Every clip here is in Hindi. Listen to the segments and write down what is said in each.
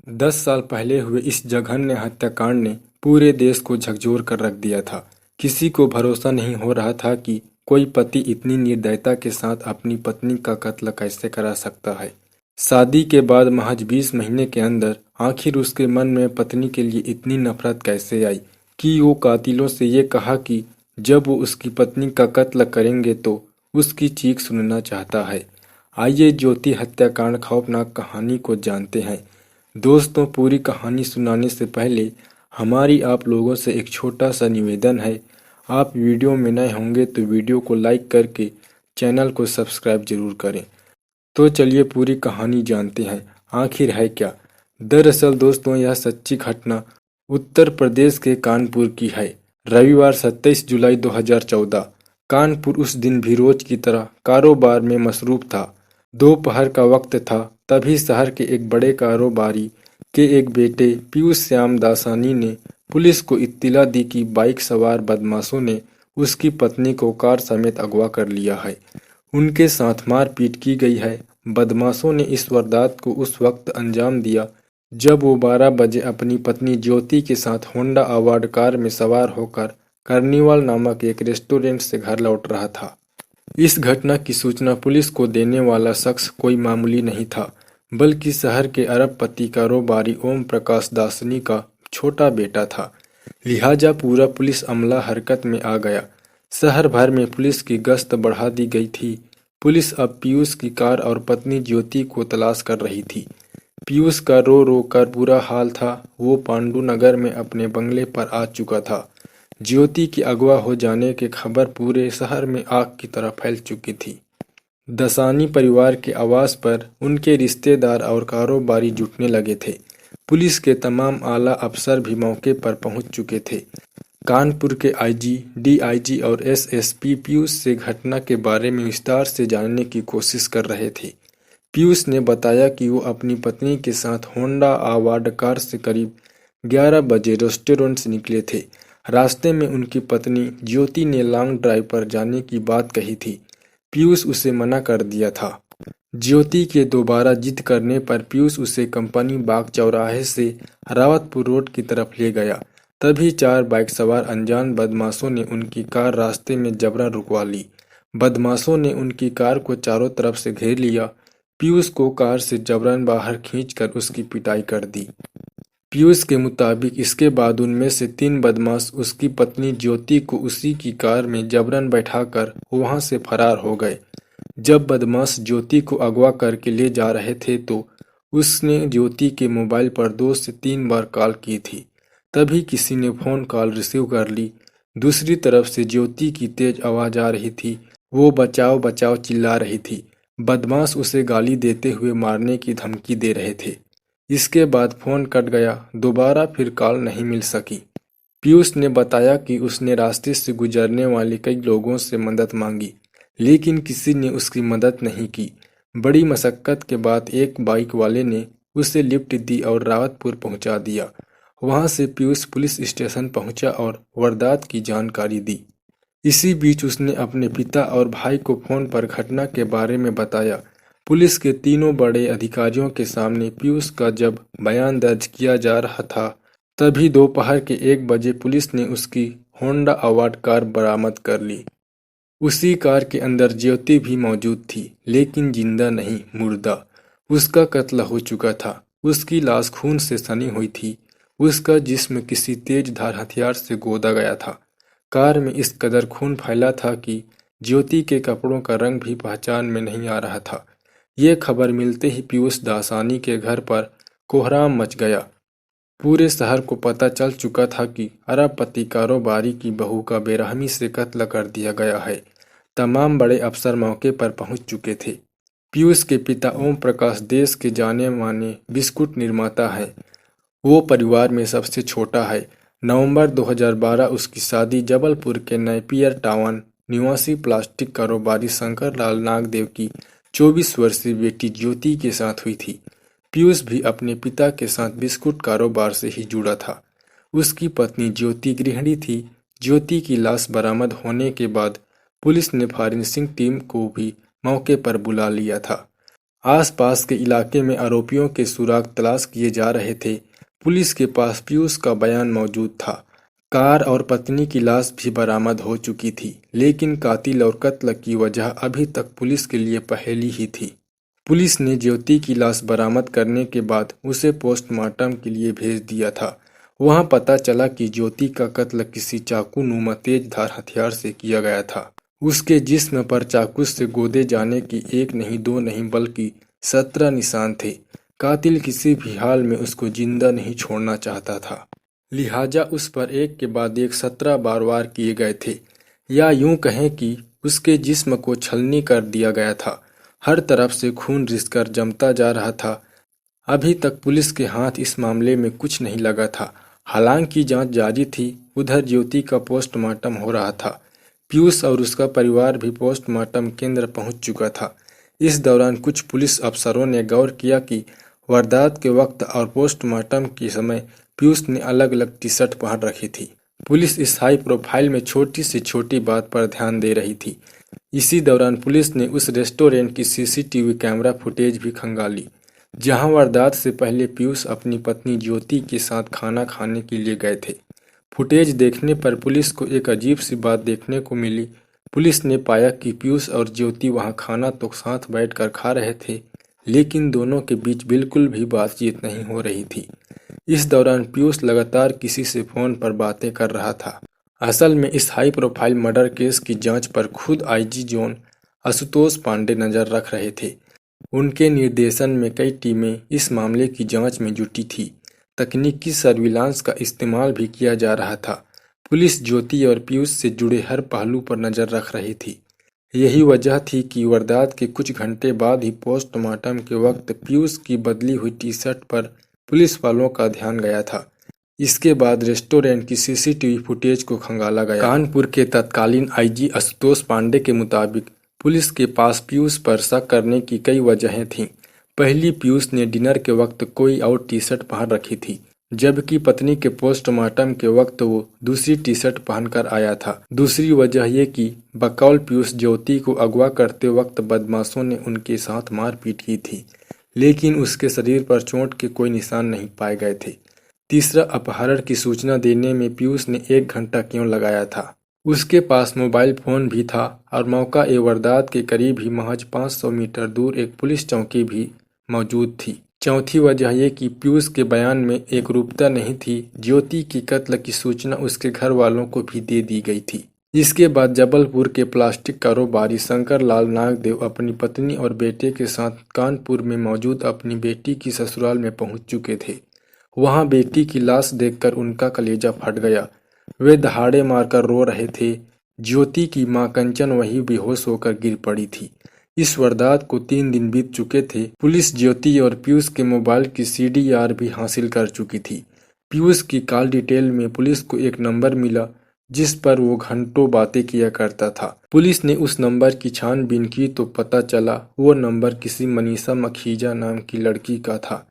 10 साल पहले हुए इस जघन्य हत्याकांड ने पूरे देश को झकझोर कर रख दिया था। किसी को भरोसा नहीं हो रहा था कि कोई पति इतनी निर्दयता के साथ अपनी पत्नी का कत्ल कैसे करा सकता है। शादी के बाद महज 20 महीने के अंदर आखिर उसके मन में पत्नी के लिए इतनी नफरत कैसे आई कि वो कातिलों से ये कहा कि जब वो उसकी पत्नी का कत्ल करेंगे तो उसकी चीख सुनना चाहता है। आइए ज्योति हत्याकांड खौफनाक कहानी को जानते हैं। दोस्तों, पूरी कहानी सुनाने से पहले हमारी आप लोगों से एक छोटा सा निवेदन है। आप वीडियो में नए होंगे तो वीडियो को लाइक करके चैनल को सब्सक्राइब जरूर करें। तो चलिए पूरी कहानी जानते हैं, आखिर है क्या। दरअसल दोस्तों, यह सच्ची घटना उत्तर प्रदेश के कानपुर की है। रविवार 27 जुलाई 2014। कानपुर उस दिन भी रोज की तरह कारोबार में मसरूफ था। दोपहर का वक्त था, तभी शहर के एक बड़े कारोबारी के एक बेटे पीयूष श्याम दासानी ने पुलिस को इत्तला दी कि बाइक सवार बदमाशों ने उसकी पत्नी को कार समेत अगवा कर लिया है। उनके साथ मारपीट की गई है। बदमाशों ने इस वारदात को उस वक्त अंजाम दिया जब वो 12 बजे अपनी पत्नी ज्योति के साथ होंडा अवार्ड कार में सवार होकर कार्निवाल नामक एक रेस्टोरेंट से घर लौट रहा था। इस घटना की सूचना पुलिस को देने वाला शख्स कोई मामूली नहीं था, बल्कि शहर के अरबपति कारोबारी ओम प्रकाश दासनी का छोटा बेटा था। लिहाजा पूरा पुलिस अमला हरकत में आ गया। शहर भर में पुलिस की गश्त बढ़ा दी गई थी। पुलिस अब पीयूष की कार और पत्नी ज्योति को तलाश कर रही थी। पीयूष का रो रो कर बुरा हाल था। वो पांडु नगर में अपने बंगले पर आ चुका था। ज्योति के अगवा हो जाने की खबर पूरे शहर में आग की तरह फैल चुकी थी। दसानी परिवार के आवास पर उनके रिश्तेदार और कारोबारी जुटने लगे थे। पुलिस के तमाम आला अफसर भी मौके पर पहुंच चुके थे। कानपुर के आईजी, डीआईजी और एसएसपी पीयूष से घटना के बारे में विस्तार से जानने की कोशिश कर रहे थे। पीयूष ने बताया कि वो अपनी पत्नी के साथ होंडा अवार्ड कार से करीब 11 बजे रेस्टोरेंट से निकले थे। रास्ते में उनकी पत्नी ज्योति ने लॉन्ग ड्राइव पर जाने की बात कही थी। पीयूष उसे मना कर दिया था। ज्योति के दोबारा जिद करने पर पीयूष उसे कंपनी बाग चौराहे से रावतपुर रोड की तरफ ले गया। तभी 4 बाइक सवार अनजान बदमाशों ने उनकी कार रास्ते में जबरन रुकवा ली। बदमाशों ने उनकी कार को चारों तरफ से घेर लिया। पीयूष को कार से जबरन बाहर खींचकर उसकी पिटाई कर दी। पीयूष के मुताबिक इसके बाद उनमें से 3 बदमाश उसकी पत्नी ज्योति को उसी की कार में जबरन बैठाकर वहां से फरार हो गए। जब बदमाश ज्योति को अगवा करके ले जा रहे थे तो उसने ज्योति के मोबाइल पर 2 से 3 बार कॉल की थी। तभी किसी ने फोन कॉल रिसीव कर ली। दूसरी तरफ से ज्योति की तेज आवाज आ रही थी। वो बचाओ बचाओ चिल्ला रही थी। बदमाश उसे गाली देते हुए मारने की धमकी दे रहे थे। इसके बाद फोन कट गया। दोबारा फिर कॉल नहीं मिल सकी। पीयूष ने बताया कि उसने रास्ते से गुजरने वाले कई लोगों से मदद मांगी, लेकिन किसी ने उसकी मदद नहीं की। बड़ी मशक्कत के बाद एक बाइक वाले ने उसे लिफ्ट दी और रावतपुर पहुंचा दिया। वहां से पीयूष पुलिस स्टेशन पहुंचा और वारदात की जानकारी दी। इसी बीच उसने अपने पिता और भाई को फोन पर घटना के बारे में बताया। पुलिस के तीनों बड़े अधिकारियों के सामने पीयूष का जब बयान दर्ज किया जा रहा था, तभी दोपहर के 1 बजे पुलिस ने उसकी होंडा अवार्ड कार बरामद कर ली। उसी कार के अंदर ज्योति भी मौजूद थी, लेकिन जिंदा नहीं, मुर्दा। उसका कत्ल हो चुका था। उसकी लाश खून से सनी हुई थी। उसका जिस्म किसी तेज धार हथियार से गोदा गया था। कार में इस कदर खून फैला था कि ज्योति के कपड़ों का रंग भी पहचान में नहीं आ रहा था। ये खबर मिलते ही पीयूष दासानी के घर पर कोहराम मच गया। पूरे शहर को पता चल चुका था कि अरबपति कारोबारी की बहू का बेरहमी से कत्ल कर दिया गया है। तमाम बड़े अफसर मौके पर पहुंच चुके थे। पीयूष के पिता ओम प्रकाश देश के जाने माने बिस्कुट निर्माता हैं। वो परिवार में सबसे छोटा है। नवंबर 2012 उसकी शादी जबलपुर के नेपियर टाउन निवासी प्लास्टिक कारोबारी शंकर लाल नागदेव की 24 वर्षीय बेटी ज्योति के साथ हुई थी। पीयूष भी अपने पिता के साथ बिस्कुट कारोबार से ही जुड़ा था। उसकी पत्नी ज्योति गृहिणी थी। ज्योति की लाश बरामद होने के बाद पुलिस ने फॉरेंसिक टीम को भी मौके पर बुला लिया था। आसपास के इलाके में आरोपियों के सुराग तलाश किए जा रहे थे। पुलिस के पास पीयूष का बयान मौजूद था। कार और पत्नी की लाश भी बरामद हो चुकी थी, लेकिन कातिल और कत्ल की वजह अभी तक पुलिस के लिए पहेली ही थी। पुलिस ने ज्योति की लाश बरामद करने के बाद उसे पोस्टमार्टम के लिए भेज दिया था। वहां पता चला कि ज्योति का कत्ल किसी चाकू नुमा तेज धार हथियार से किया गया था। उसके जिस्म पर चाकू से गोदे जाने की एक नहीं दो नहीं बल्कि 17 निशान थे। कातिल किसी भी हाल में उसको जिंदा नहीं छोड़ना चाहता था, लिहाजा उस पर एक के बाद एक 17 बार वार किए गए थे, या यूं कहें कि उसके जिस्म को छलनी कर दिया गया था। हर तरफ से खून रिसकर जमता जा रहा था। अभी तक पुलिस के हाथ इस मामले में कुछ नहीं लगा था। हालांकि जांच जारी थी। उधर ज्योति का पोस्टमार्टम हो रहा था। पीयूष और उसका परिवार भी पोस्टमार्टम केंद्र पहुंच चुका था। इस दौरान कुछ पुलिस अफसरों ने गौर किया कि वारदात के वक्त और पोस्टमार्टम के समय पीयूष ने अलग अलग टी शर्ट पहन रखी थी। पुलिस इस हाई प्रोफाइल में छोटी से छोटी बात पर ध्यान दे रही थी। इसी दौरान पुलिस ने उस रेस्टोरेंट की सीसीटीवी कैमरा फुटेज भी खंगाली, जहां वारदात से पहले पीयूष अपनी पत्नी ज्योति के साथ खाना खाने के लिए गए थे। फुटेज देखने पर पुलिस को एक अजीब सी बात देखने को मिली। पुलिस ने पाया कि पीयूष और ज्योति वहां खाना तो साथ बैठकर खा रहे थे, लेकिन दोनों के बीच बिल्कुल भी बातचीत नहीं हो रही थी। इस दौरान पीयूष लगातार किसी से फोन पर बातें कर रहा था। असल में इस हाई प्रोफाइल मर्डर केस की जांच पर खुद आईजी जोन आशुतोष पांडे नजर रख रहे थे। उनके निर्देशन में कई टीमें इस मामले की जांच में जुटी थी। तकनीकी सर्विलांस का इस्तेमाल भी किया जा रहा था। पुलिस ज्योति और पीयूष से जुड़े हर पहलू पर नजर रख रही थी। यही वजह थी कि वारदात के कुछ घंटे बाद ही पोस्टमार्टम के वक्त पीयूष की बदली हुई टी शर्ट पर पुलिस वालों का ध्यान गया था। इसके बाद रेस्टोरेंट की सीसीटीवी फुटेज को खंगाला गया। कानपुर के तत्कालीन आईजी आशुतोष पांडे के मुताबिक पुलिस के पास पीयूष पर शक करने की कई वजहें थीं। पहली, पीयूष ने डिनर के वक्त कोई और टी शर्ट पहन रखी थी, जबकि पत्नी के पोस्टमार्टम के वक्त वो दूसरी टी शर्ट पहनकर आया था। दूसरी वजह ये कि बकौल पीयूष ज्योति को अगवा करते वक्त बदमाशों ने उनके साथ मारपीट की थी, लेकिन उसके शरीर पर चोट के कोई निशान नहीं पाए गए थे। तीसरा, अपहरण की सूचना देने में पीयूष ने 1 घंटा क्यों लगाया था। उसके पास मोबाइल फोन भी था और मौका ए वारदात के करीब ही महज 500 मीटर दूर एक पुलिस चौकी भी मौजूद थी। चौथी वजह यह कि पीयूष के बयान में एकरूपता नहीं थी। ज्योति की कत्ल की सूचना उसके घर वालों को भी दे दी गई थी। इसके बाद जबलपुर के प्लास्टिक कारोबारी शंकर लाल नागदेव अपनी पत्नी और बेटे के साथ कानपुर में मौजूद अपनी बेटी की ससुराल में पहुंच चुके थे। वहां बेटी की लाश देखकर उनका कलेजा फट गया। वे दहाड़े मारकर रो रहे थे। ज्योति की मां कंचन वहीं बेहोश होकर गिर पड़ी थी। इस वारदात को 3 दिन बीत चुके थे। पुलिस ज्योति और पीयूष के मोबाइल की सीडीआर भी हासिल कर चुकी थी। पीयूष की कॉल डिटेल में पुलिस को एक नंबर मिला जिस पर वो घंटों बातें किया करता था। पुलिस ने उस नंबर की छानबीन की तो पता चला वो नंबर किसी मनीषा मखीजा नाम की लड़की का था।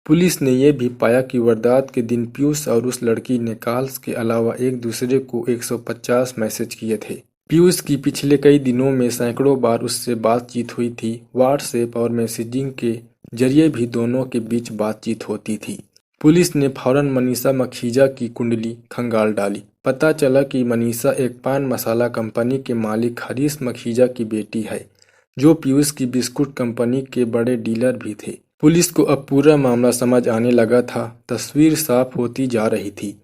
पुलिस ने यह भी पाया कि वारदात के दिन पीयूष और उस लड़की ने कॉल्स के अलावा एक दूसरे को 150 मैसेज किए थे। पीयूष की पिछले कई दिनों में सैकड़ों बार उससे बातचीत हुई थी। व्हाट्सएप और मैसेजिंग के जरिए भी दोनों के बीच बातचीत होती थी। पुलिस ने फौरन मनीषा मखीजा की कुंडली खंगाल डाली। पता चला कि मनीषा एक पान मसाला कंपनी के मालिक हरीश मखीजा की बेटी है, जो पीयूष की बिस्कुट कंपनी के बड़े डीलर भी थे। पुलिस को अब पूरा मामला समझ आने लगा था। तस्वीर साफ होती जा रही थी।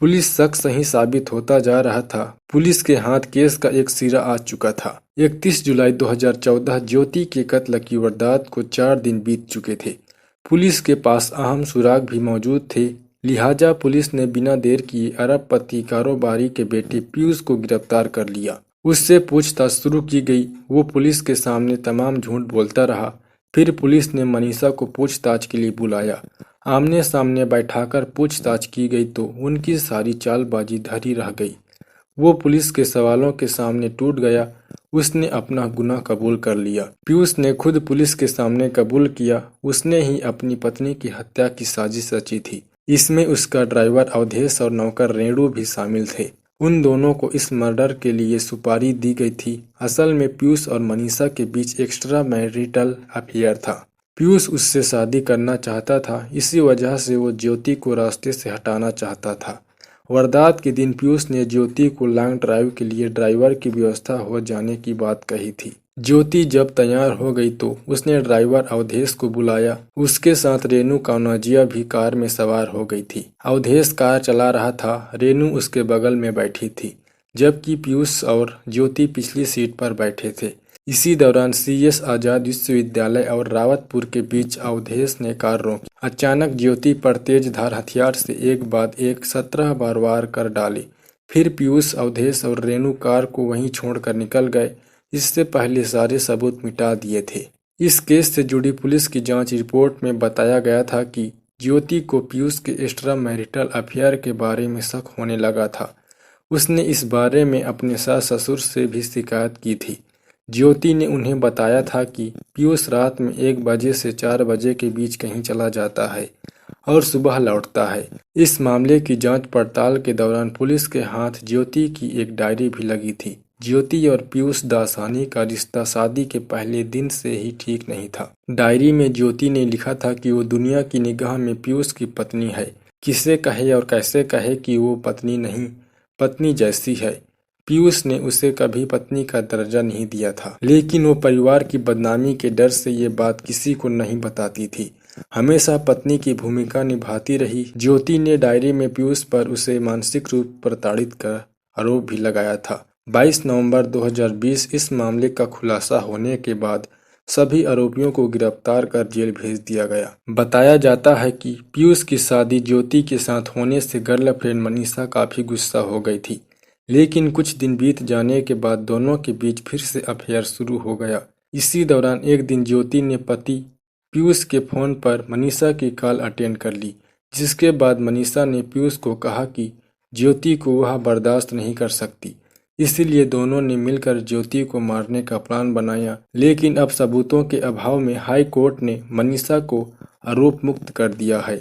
पुलिस शक सही साबित होता जा रहा था। पुलिस के हाथ केस का एक सिरा आ चुका था। 31 जुलाई 2014 ज्योति के कत्ल की वारदात को 4 दिन बीत चुके थे। पुलिस के पास अहम सुराग भी मौजूद थे। लिहाजा पुलिस ने बिना देर किए अरबपति कारोबारी के बेटे पीयूष को गिरफ्तार कर लिया। उससे पूछताछ शुरू की गई। वो पुलिस के सामने तमाम झूठ बोलता रहा। फिर पुलिस ने मनीषा को पूछताछ के लिए बुलाया। आमने सामने बैठाकर पूछताछ की गई तो उनकी सारी चालबाजी धरी रह गई। वो पुलिस के सवालों के सामने टूट गया। उसने अपना गुनाह कबूल कर लिया। पीयूष ने खुद पुलिस के सामने कबूल किया। उसने ही अपनी पत्नी की हत्या की साजिश रची थी। इसमें उसका ड्राइवर अवधेश और नौकर रेणु भी शामिल थे। उन दोनों को इस मर्डर के लिए सुपारी दी गई थी। असल में पीयूष और मनीषा के बीच एक्स्ट्रा मैरिटल अफेयर था। पीयूष उससे शादी करना चाहता था, इसी वजह से वो ज्योति को रास्ते से हटाना चाहता था। वारदात के दिन पीयूष ने ज्योति को लॉन्ग ड्राइव के लिए ड्राइवर की व्यवस्था हो जाने की बात कही थी। ज्योति जब तैयार हो गई तो उसने ड्राइवर अवधेश को बुलाया। उसके साथ रेनू कान्हाजिया भी कार में सवार हो गई थी। अवधेश कार चला रहा था, रेनू उसके बगल में बैठी थी, जबकि पीयूष और ज्योति पिछली सीट पर बैठे थे। इसी दौरान CS आजाद विश्वविद्यालय और रावतपुर के बीच अवधेश ने कार रोकी। अचानक ज्योति पर तेज धार हथियार से एक बाद एक 17 बार वार कर डाले। फिर पीयूष, अवधेश और रेनू कार को वहीं छोड़कर निकल गए। इससे पहले सारे सबूत मिटा दिए थे। इस केस से जुड़ी पुलिस की जांच रिपोर्ट में बताया गया था कि ज्योति को पीयूष के एक्स्ट्रा मैरिटल अफेयर के बारे में शक होने लगा था। उसने इस बारे में अपने सास ससुर से भी शिकायत की थी। ज्योति ने उन्हें बताया था कि पीयूष रात में 1 बजे से 4 बजे के बीच कहीं चला जाता है और सुबह लौटता है। इस मामले की जांच पड़ताल के दौरान पुलिस के हाथ ज्योति की एक डायरी भी लगी थी। ज्योति और पीयूष दासानी का रिश्ता शादी के पहले दिन से ही ठीक नहीं था। डायरी में ज्योति ने लिखा था कि वो दुनिया की निगाह में पीयूष की पत्नी है। किसे कहे और कैसे कहे कि वो पत्नी नहीं, पत्नी जैसी है। पीयूष ने उसे कभी पत्नी का दर्जा नहीं दिया था, लेकिन वो परिवार की बदनामी के डर से ये बात किसी को नहीं बताती थी। हमेशा पत्नी की भूमिका निभाती रही। ज्योति ने डायरी में पीयूष पर उसे मानसिक रूप प्रताड़ित कर आरोप भी लगाया था। 22 नवंबर 2020 इस मामले का खुलासा होने के बाद सभी आरोपियों को गिरफ्तार कर जेल भेज दिया गया। बताया जाता है कि पीयूष की शादी ज्योति के साथ होने से गर्लफ्रेंड मनीषा काफी गुस्सा हो गई थी, लेकिन कुछ दिन बीत जाने के बाद दोनों के बीच फिर से अफेयर शुरू हो गया। इसी दौरान एक दिन ज्योति ने पति पीयूष के फोन पर मनीषा की कॉल अटेंड कर ली, जिसके बाद मनीषा ने पीयूष को कहा कि ज्योति को वह बर्दाश्त नहीं कर सकती। इसीलिए दोनों ने मिलकर ज्योति को मारने का प्लान बनाया, लेकिन अब सबूतों के अभाव में हाई कोर्ट ने मनीषा को आरोप मुक्त कर दिया है।